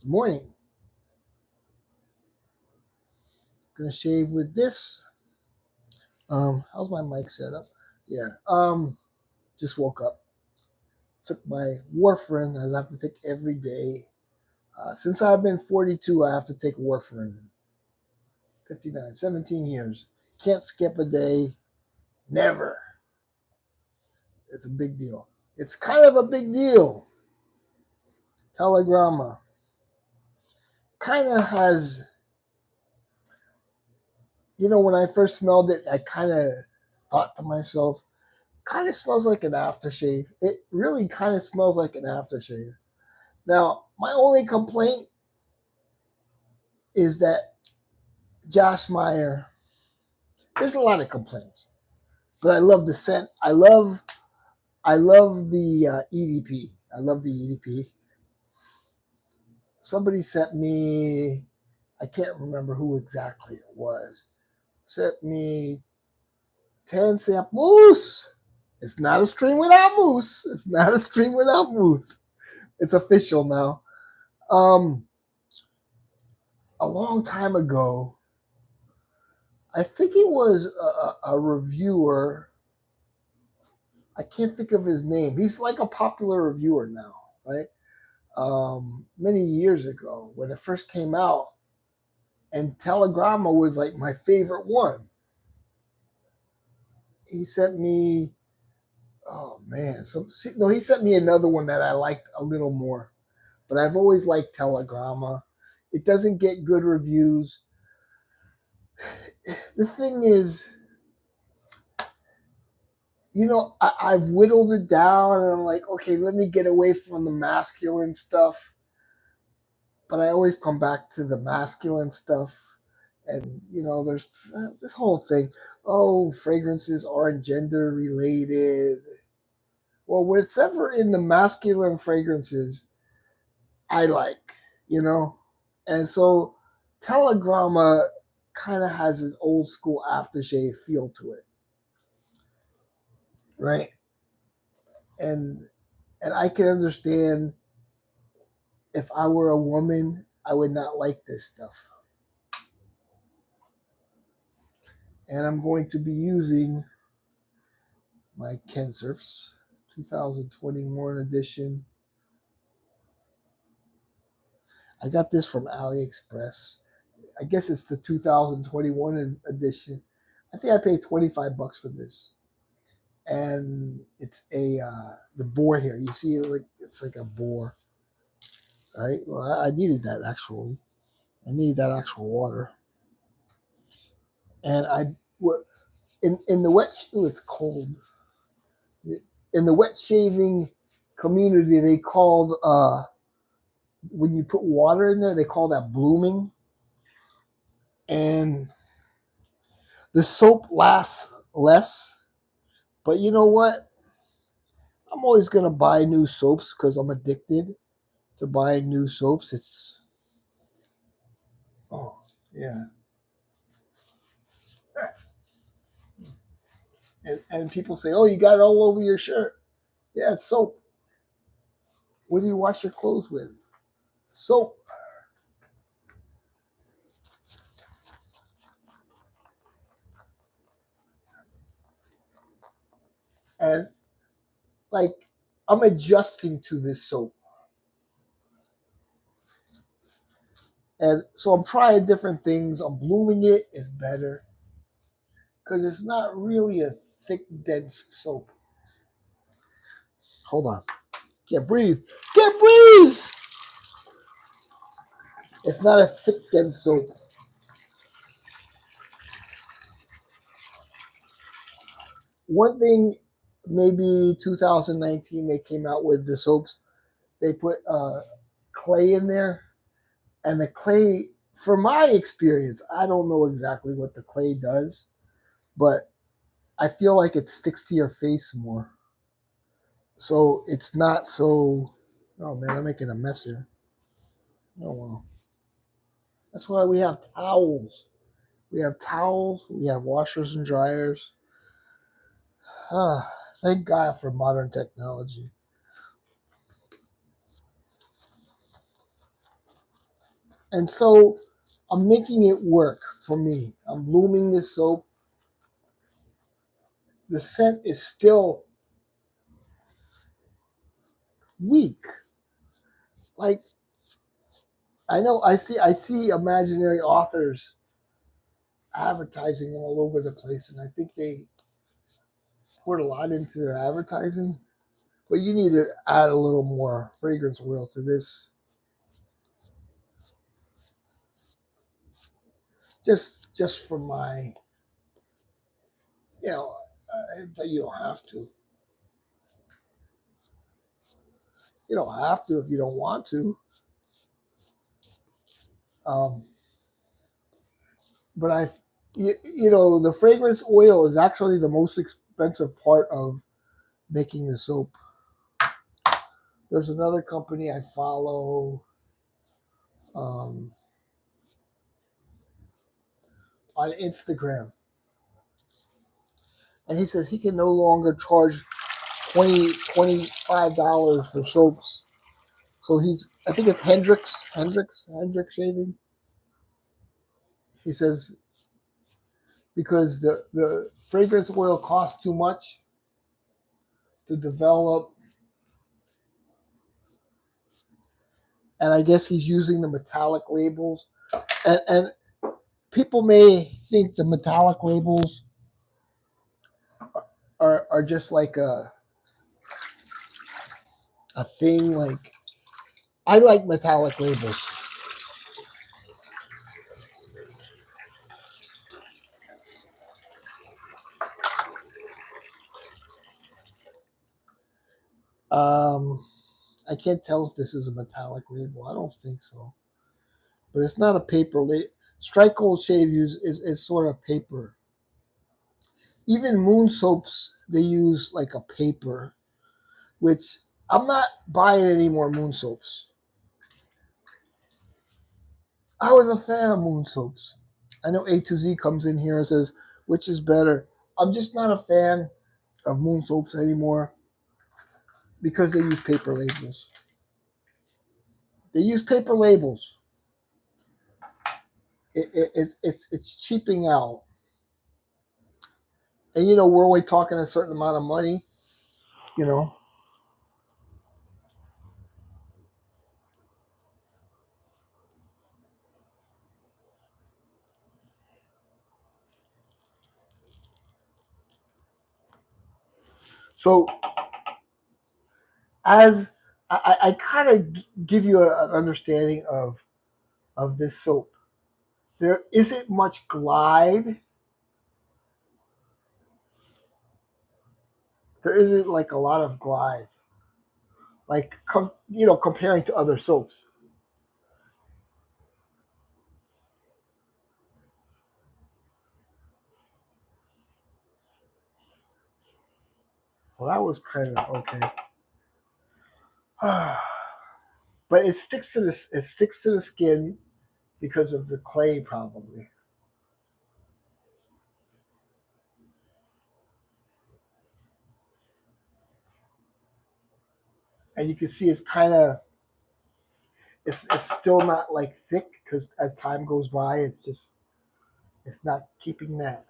Good morning. Gonna shave with this. How's my mic set up? Yeah. Just woke up. Took my warfarin as I have to take every day. Since I've been 42, I have to take warfarin. 59, 17 years. Can't skip a day. Never. It's a big deal. It's kind of a big deal. Telegramma kind of has, when I first smelled it, I kind of thought to myself, kind of smells like an aftershave. It really kind of smells like an aftershave. Now, my only complaint is that Josh Meyer, there's a lot of complaints, but I love the scent. I love the EDP. I love the EDP. Somebody sent me, I can't remember who exactly it was, sent me 10 samples. It's not a stream without moose. It's not a stream without moose. It's official now. A long time ago, I think it was a reviewer. I can't think of his name. He's like a popular reviewer now, right? Many years ago when it first came out, and Telegramma was like my favorite one. He sent me, oh man, no, he sent me another one that I liked a little more. But I've always liked Telegramma. It doesn't get good reviews. The thing is, I've whittled it down and I'm like, okay, let me get away from the masculine stuff. But I always come back to the masculine stuff. And, there's this whole thing. Oh, fragrances aren't gender related. Well, whatever in the masculine fragrances, I like, you know? And so Telegramma kind of has an old school aftershave feel to it, right? And I can understand if I were a woman, I would not like this stuff. And I'm going to be using my Ken Surfs 2021 edition. I got this from AliExpress. I guess it's the 2021 edition. I think I paid $25 for this, and it's the boar here. You see, it's like a boar, right? Well, I needed that actually. I needed that actual water, and in the wet. Ooh, it's cold. In the wet shaving community, they called when you put water in there, they call that blooming, and the soap lasts less. But you know what? I'm always gonna buy new soaps because I'm addicted to buying new soaps. It's oh yeah, and people say, oh, you got it all over your shirt. Yeah, it's soap. What do you wash your clothes with? Soap. And like I'm adjusting to this soap. And so I'm trying different things. I'm blooming it. It's better because it's not really a thick, dense soap. Hold on. Can't breathe. Can't breathe. It's not a thick, dense soap. One thing, maybe 2019, they came out with the soaps. They put clay in there, and the clay, from my experience, I don't know exactly what the clay does, but I feel like it sticks to your face more. So it's not so. Oh man, I'm making a mess here. Oh well. That's why we have towels. We have towels. We have washers and dryers. Ah, thank God for modern technology. And so I'm making it work for me. I'm blooming this soap. The scent is still weak. Like I know I see imaginary authors advertising all over the place, and I think they put a lot into their advertising. But you need to add a little more fragrance oil to this. Just for my, you know, you don't have to. You don't have to if you don't want to. Um, but the fragrance oil is actually the most expensive part of making the soap. There's another company I follow um, on Instagram, and he says he can no longer charge $25 for soaps. So I think it's Hendrix shaving. He says because the fragrance oil costs too much to develop, and I guess he's using the metallic labels. And people may think the metallic labels are just like a thing. Like I like metallic labels. Um, I can't tell if this is a metallic label. I don't think so, but it's not a paper label. Strike Gold Shave is sort of paper. Even Moon soaps they use like a paper, which I'm not buying any more Moon soaps. I was a fan of Moon soaps. I know A to Z comes in here and says which is better. I'm just not a fan of Moon soaps anymore because they use paper labels. They use paper labels. It's cheaping out. And we're only talking a certain amount of money. You know, so as I kind of give you an understanding of this soap. There isn't much glide. There isn't like a lot of glide, like comparing to other soaps. Well, that was kind of okay, but it sticks to the skin because of the clay probably, and you can see it's still not like thick because as time goes by, it's not keeping that.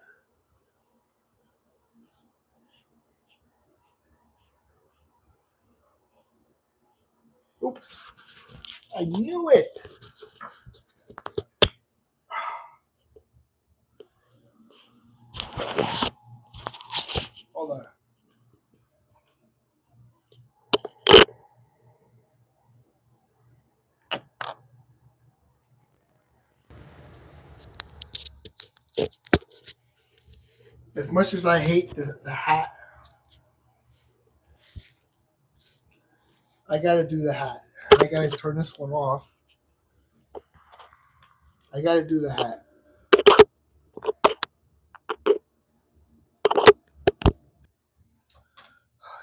Oops, I knew it. Hold on. As much as I hate the hat, I gotta do the hat. I gotta turn this one off. I gotta do the hat.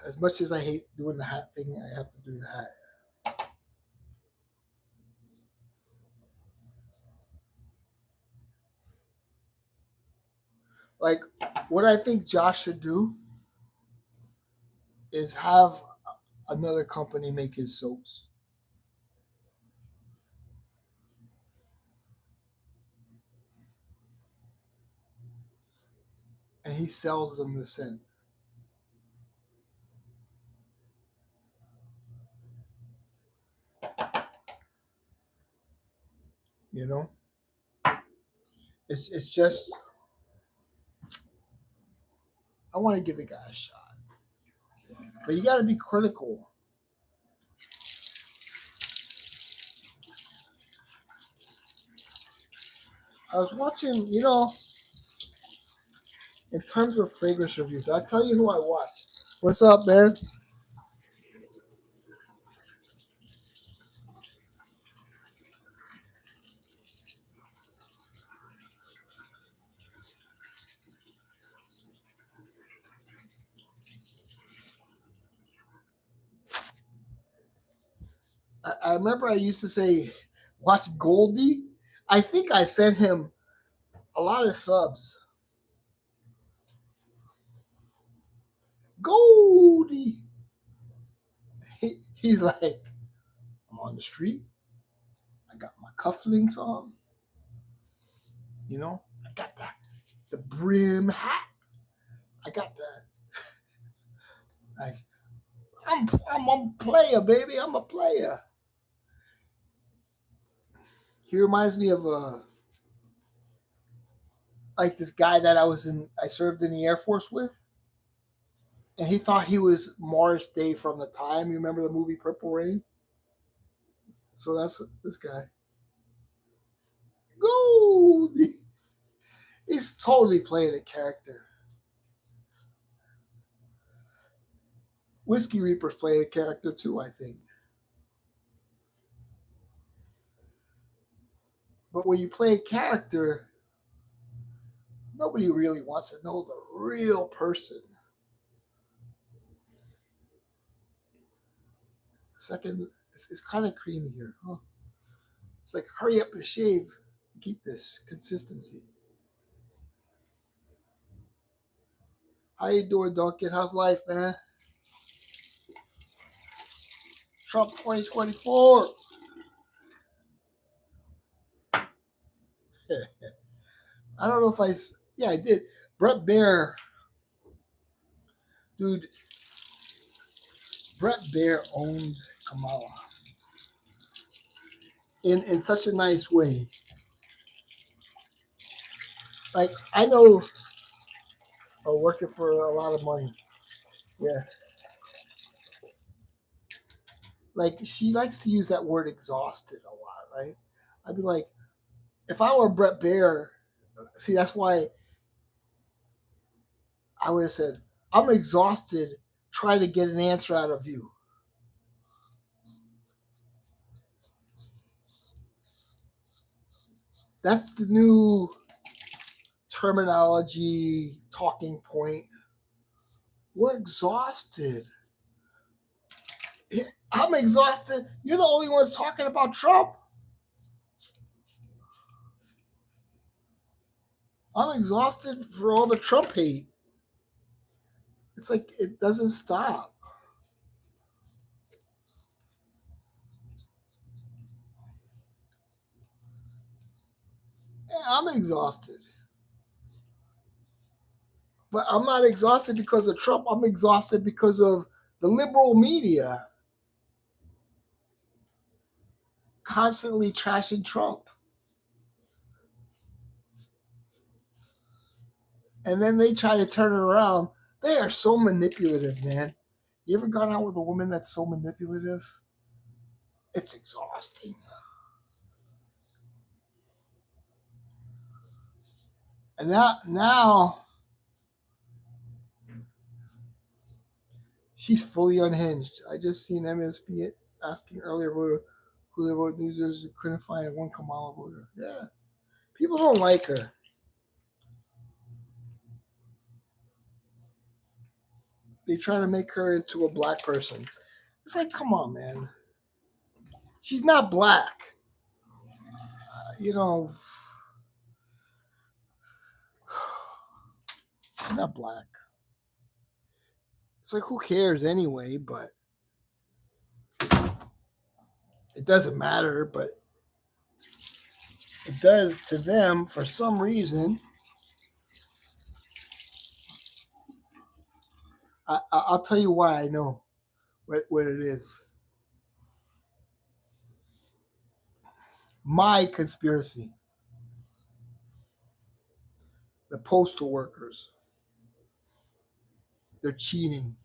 As much as I hate doing the hat thing, I have to do the hat. Like, what I think Josh should do is have another company make his soaps. he sells them the scent. You know, it's just I want to give the guy a shot, but you got to be critical. I was watching, in terms of fragrance reviews. I'll tell you who I watched. What's up, man? I remember I used to say, watch Goldie. I think I sent him a lot of subs. Goldie. He's like, I'm on the street. I got my cufflinks on. I got the brim hat. I got like I'm a player, baby. I'm a player. He reminds me of like this guy that I served in the Air Force with, and he thought he was Morris Day from The Time. You remember the movie Purple Rain? So that's this guy. Goldie. He's totally playing a character. Whiskey Reaper's playing a character too, I think. But when you play a character, nobody really wants to know the real person. Second, it's kind of creamy here. Huh? It's like, hurry up and shave to keep this consistency. How you doing, Duncan? How's life, man? Trump 2024. I don't know if yeah, I did. Brett Baer, dude. Brett Baer owned Kamala in such a nice way. Like, I know, working for a lot of money. Yeah. Like, she likes to use that word exhausted a lot, right? I'd be like, if I were Brett Baer, see, that's why I would have said, I'm exhausted trying to get an answer out of you. That's the new terminology, talking point. We're exhausted. I'm exhausted. You're the only ones talking about Trump. I'm exhausted for all the Trump hate. It's like it doesn't stop. Yeah, I'm exhausted. But I'm not exhausted because of Trump. I'm exhausted because of the liberal media constantly trashing Trump. And then they try to turn it around. They are so manipulative, man. You ever gone out with a woman that's so manipulative? It's exhausting. And now she's fully unhinged. I just seen MSP asking earlier who they vote New Jersey couldn't find one Kamala voter. Yeah. People don't like her. They try to make her into a black person. It's like, come on, man. She's not black. She's not black. It's like, who cares anyway? But it doesn't matter. But it does to them for some reason. I'll tell you why I know what it is. My conspiracy. The postal workers. They're cheating.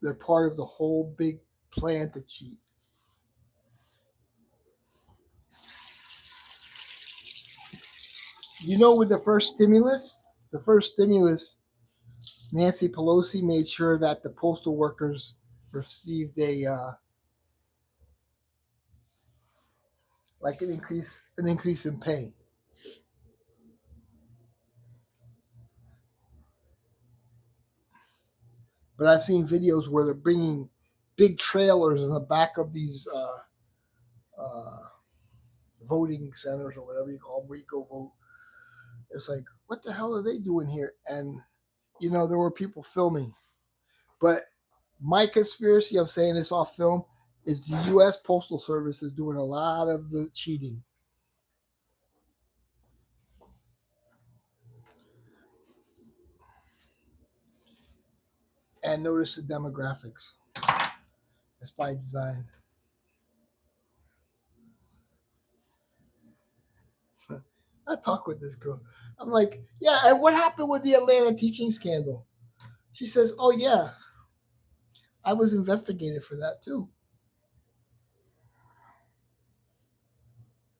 They're part of the whole big plan to cheat. You know, with the first stimulus, Nancy Pelosi made sure that the postal workers received a like an increase in pay. But I've seen videos where they're bringing big trailers in the back of these uh, voting centers or whatever you call them, where you go vote. It's like, what the hell are they doing here? And there were people filming. But my conspiracy, I'm saying this off film, is the U.S. Postal Service is doing a lot of the cheating. And notice the demographics. It's by design. I talk with this girl. I'm like, yeah, and what happened with the Atlanta teaching scandal? She says, oh, yeah, I was investigated for that too.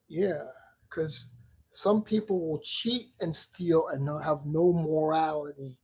Yeah, because some people will cheat and steal and have no morality.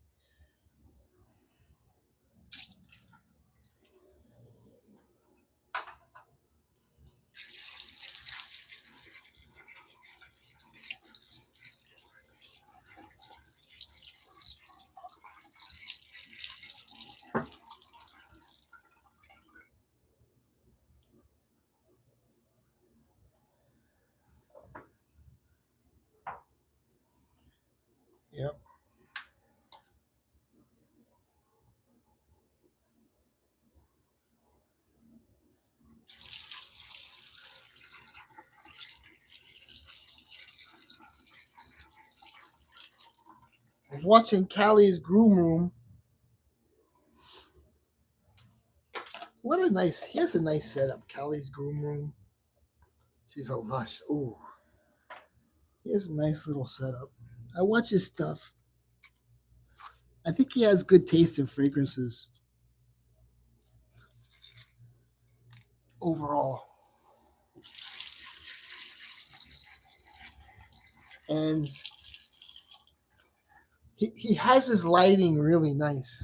Yep. I was watching Callie's groom room. He has a nice setup, Callie's groom room. She's a lush. Ooh, he has a nice little setup. I watch his stuff. I think he has good taste in fragrances overall. And he has his lighting really nice.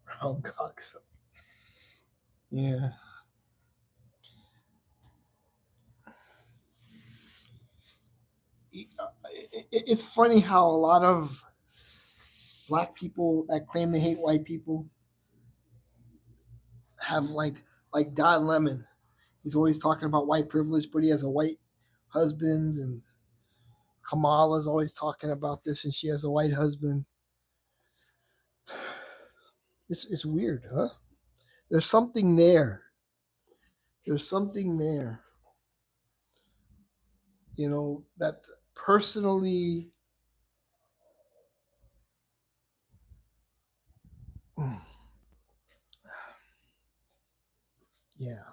Brown Cox. Yeah. It's funny how a lot of black people that claim they hate white people have like Don Lemon. He's always talking about white privilege, but he has a white husband, and Kamala's always talking about this, and she has a white husband. It's weird, huh? There's something there. There's something there. That personally, yeah.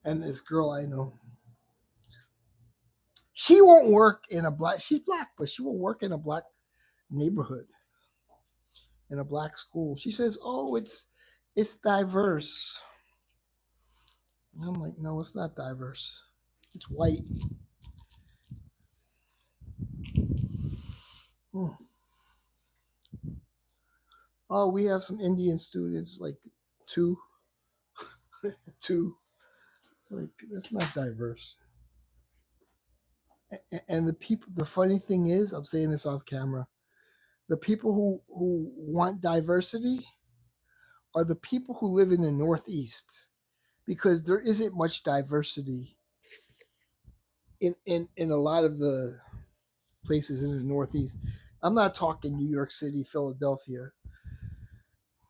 And this girl I know, she won't work in a black. She's black, but she won't work in a black neighborhood, in a black school. She says, "Oh, it's diverse." And I'm like, "No, it's not diverse. It's white." Hmm. Oh, we have some Indian students, like two, two. Like that's not diverse. And the funny thing is, I'm saying this off camera. The people who want diversity are the people who live in the Northeast, because there isn't much diversity in a lot of the places in the Northeast. I'm not talking New York City, Philadelphia.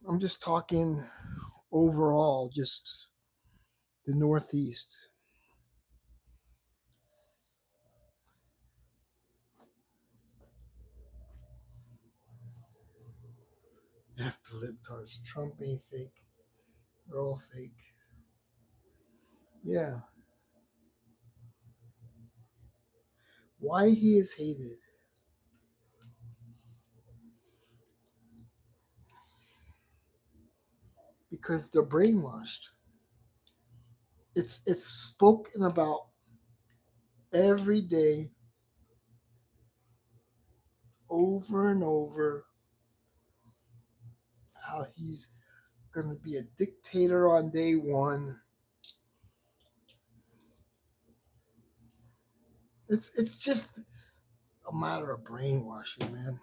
I'm just talking overall, just the Northeast. F the libtards. Trump ain't fake. They're all fake. Yeah. Why he is hated? Because they're brainwashed. It's spoken about every day, over and over, how he's going to be a dictator on day one. It's just a matter of brainwashing, man.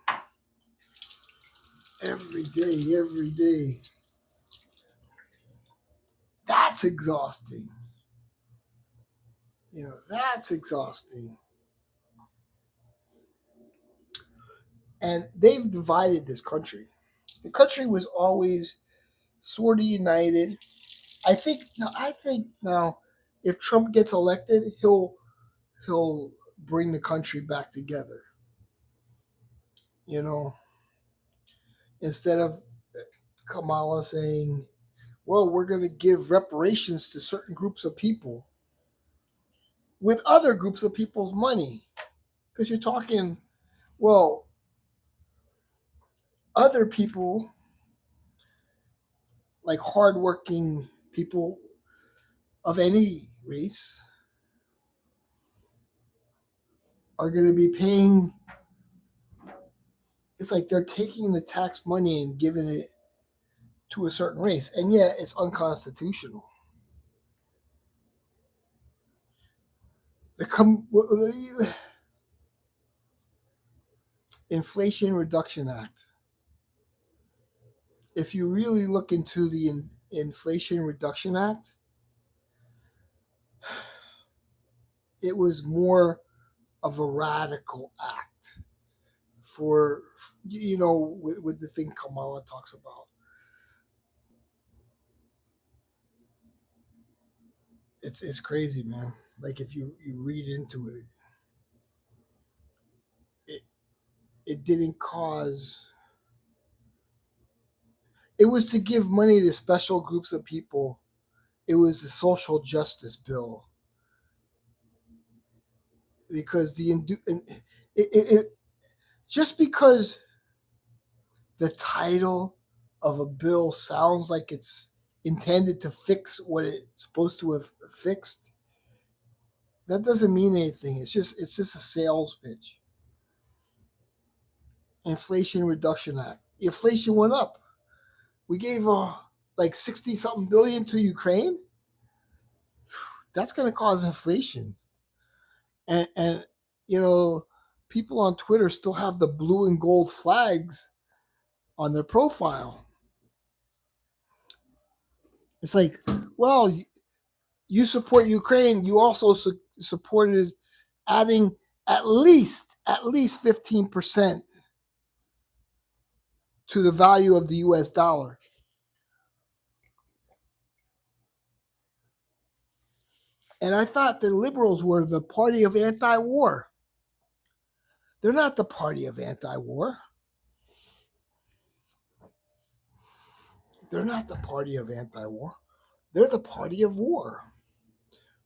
Every day, every day. That's exhausting. That's exhausting. And they've divided this country. The country was always sort of united. I think now if Trump gets elected, he'll bring the country back together. You know, instead of Kamala saying, "Well, we're going to give reparations to certain groups of people with other groups of people's money," because you're talking, well, other people like hardworking people of any race are going to be paying. It's like they're taking the tax money and giving it to a certain race, and yet it's unconstitutional. The Inflation Reduction Act. If you really look into the Inflation Reduction Act, it was more of a radical act for, with the thing Kamala talks about. It's crazy, man. Like if you read into it, it it didn't cause. It was to give money to special groups of people. It was a social justice bill because just because the title of a bill sounds like it's intended to fix what it's supposed to have fixed, that doesn't mean anything. It's just a sales pitch. Inflation Reduction Act. Inflation went up. We gave like 60 something billion to Ukraine. That's going to cause inflation. And people on Twitter still have the blue and gold flags on their profile. It's like, well, you support Ukraine. You also supported adding at least 15% to the value of the U.S. dollar. And I thought the liberals were the party of anti-war. They're not the party of anti-war. They're not the party of anti-war. They're the party of war.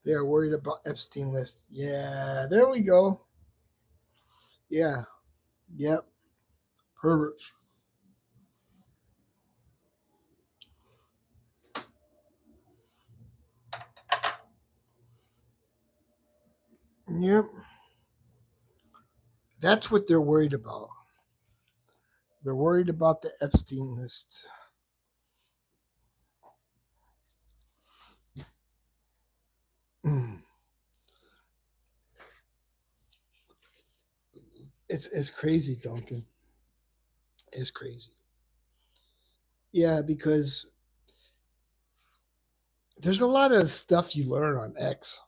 They are worried about Epstein list. Yeah, there we go. Yeah, yep. Perverts. Yep. That's what they're worried about. They're worried about the Epstein list. It's crazy, Duncan. It's crazy. Yeah, because there's a lot of stuff you learn on X.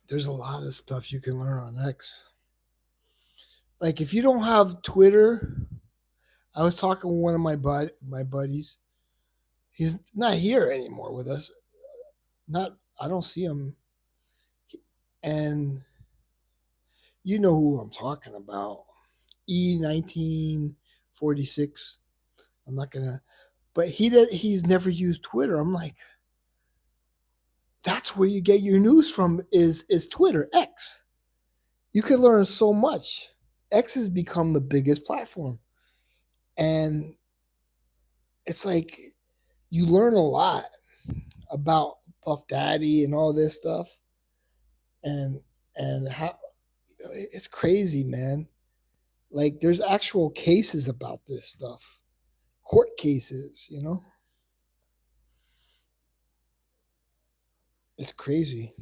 There's a lot of stuff you can learn on X. Like if you don't have Twitter, I was talking with one of my buddies. He's not here anymore with us. Not I don't see him. And you know who I'm talking about. E19 46. I'm not gonna. But he's never used Twitter. I'm like, that's where you get your news from is Twitter, X. You can learn so much. X has become the biggest platform. And it's like you learn a lot about Puff Daddy and all this stuff. And how it's crazy, man. Like there's actual cases about this stuff. Court cases. It's crazy.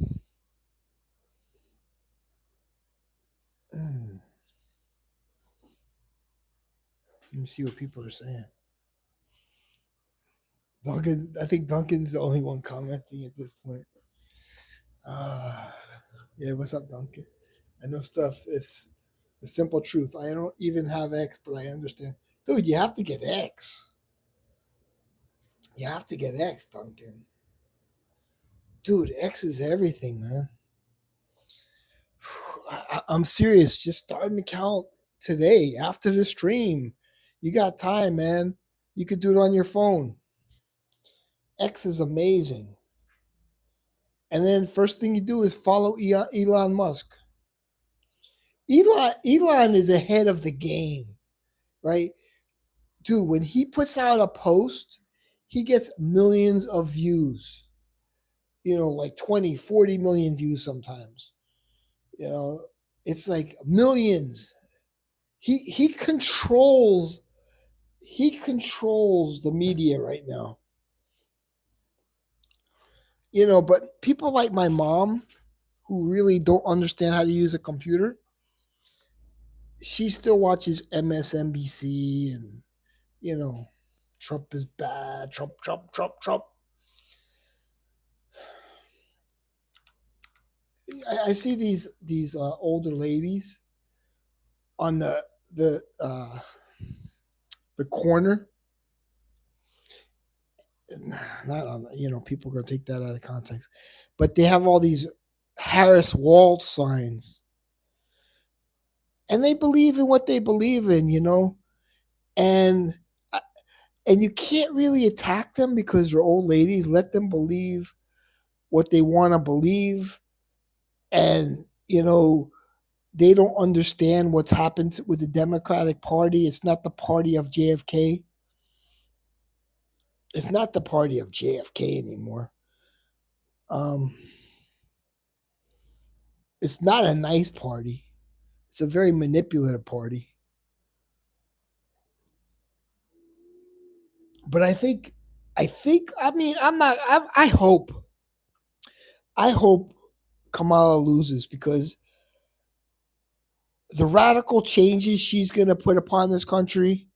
Mm. Let me see what people are saying. Duncan, I think Duncan's the only one commenting at this point. Yeah, what's up, Duncan? I know stuff. It's the simple truth. I don't even have X, but I understand. Dude, you have to get X. You have to get X, Duncan. Dude, X is everything, man. I'm serious. Just start an account today after the stream. You got time, man. You could do it on your phone. X is amazing. And then first thing you do is follow Elon Musk. Elon is ahead of the game, right? Dude, when he puts out a post, he gets millions of views. Like 20, 40 million views sometimes. It's like millions. He controls the media right now. But people like my mom who really don't understand how to use a computer, she still watches MSNBC and Trump is bad. Trump. I see these older ladies on the corner. Not on people are gonna take that out of context, but they have all these Harris Wall signs, and they believe in what they believe in, and you can't really attack them because they're old ladies. Let them believe what they want to believe, and they don't understand what's happened with the Democratic Party. It's not the party of JFK. It's not the party of JFK anymore. It's not a nice party. It's a very manipulative party. But I mean, I hope Kamala loses because the radical changes she's going to put upon this country,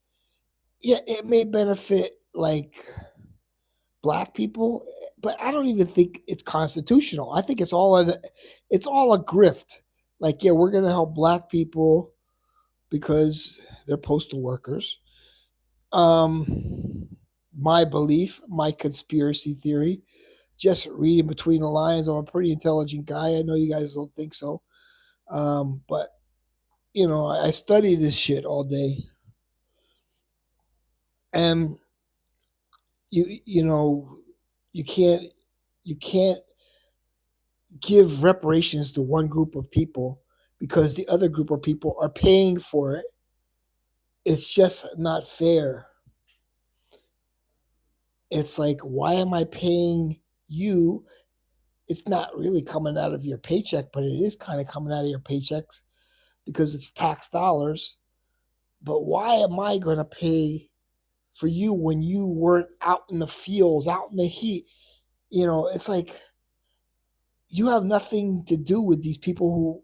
yeah, it may benefit like black people, but I don't even think it's constitutional. I think it's all a grift. Like, yeah, we're going to help black people because they're postal workers. My belief, my conspiracy theory, just reading between the lines. I'm a pretty intelligent guy. I know you guys don't think so. But I study this shit all day. And you can't give reparations to one group of people because the other group of people are paying for it. It's just not fair. It's like, why am I paying you? It's not really coming out of your paycheck, but it is kind of coming out of your paychecks because it's tax dollars. But why am I going to pay for you when you weren't out in the fields, out in the heat? It's like you have nothing to do with these people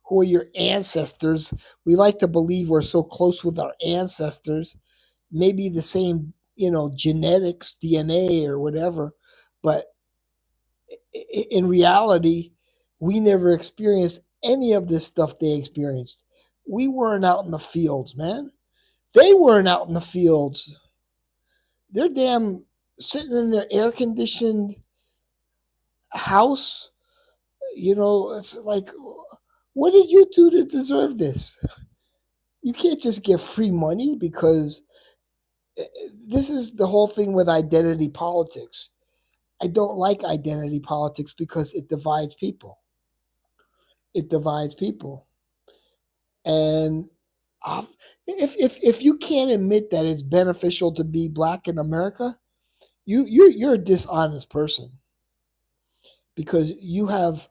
who are your ancestors. We like to believe we're so close with our ancestors, maybe the same, genetics, DNA or whatever. But in reality, we never experienced any of this stuff they experienced. We weren't out in the fields, man. They weren't out in the fields. They're damn sitting in their air conditioned house. It's like, what did you do to deserve this? you can't just give free money because this is the whole thing with identity politics. I don't like identity politics because it divides people. It divides people. And if you can't admit that it's beneficial to be black in America, you're a dishonest person because you have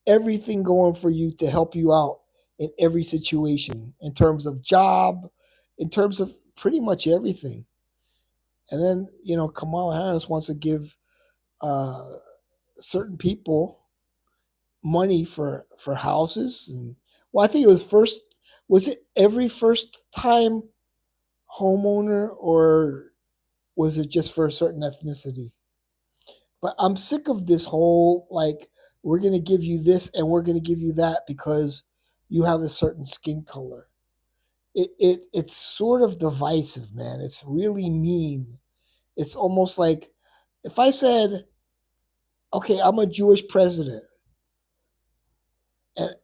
everything going for you to help you out in every situation in terms of job, in terms of pretty much everything. And then Kamala Harris wants to give uh, certain people money for houses and well, I think it was first. Was it every first time homeowner or was it just for a certain ethnicity? But I'm sick of this whole like we're gonna give you this and we're gonna give you that because you have a certain skin color. It's sort of divisive, man. It's really mean. It's almost like if I said, okay, I'm a Jewish president, and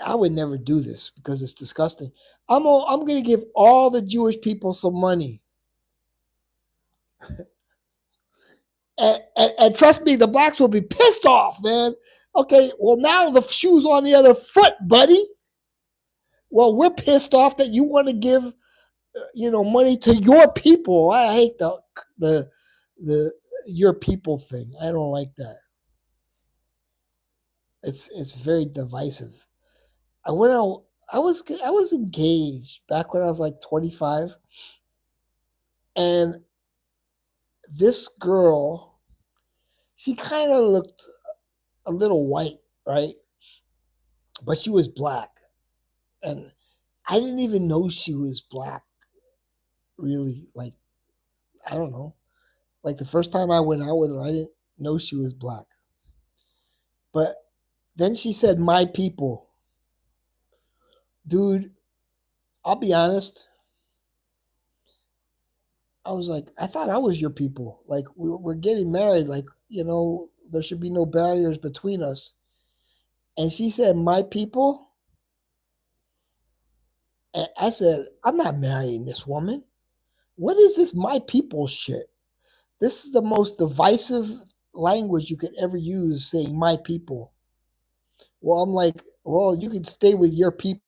I would never do this because it's disgusting. I'm going to give all the Jewish people some money. And trust me, the blacks will be pissed off, man. Okay, well, now the shoe's on the other foot, buddy. Well, we're pissed off that you want to give, money to your people. I hate the the your people thing. I don't like that. It's very divisive. I went out. I was engaged back when I was like 25, and this girl, she kind of looked a little white, right? But she was black, and I didn't even know she was black. Really, like I don't know. Like the first time I went out with her, I didn't know she was black. But then she said, "My people." Dude, I'll be honest. I was like, I thought I was your people. Like we're getting married. Like there should be no barriers between us. And she said, "My people." And I said, "I'm not marrying this woman. What is this my people shit? This is the most divisive language you could ever use, saying my people." Well, I'm like, well, you can stay with your people.